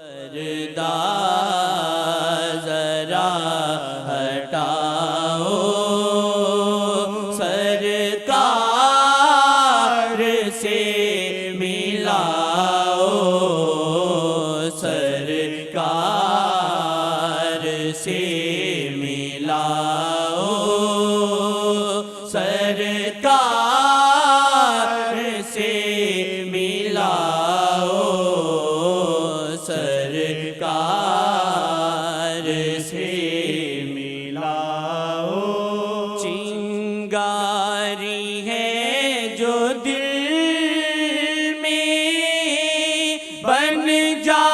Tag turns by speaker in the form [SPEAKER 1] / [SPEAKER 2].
[SPEAKER 1] پردہ ذرا ہٹاؤ سرکار سے ملاؤ سرکار سے ملاؤ سرکار سے ملاؤ سرکار سے ملاؤ چنگاری ہے جو دل میں بن جا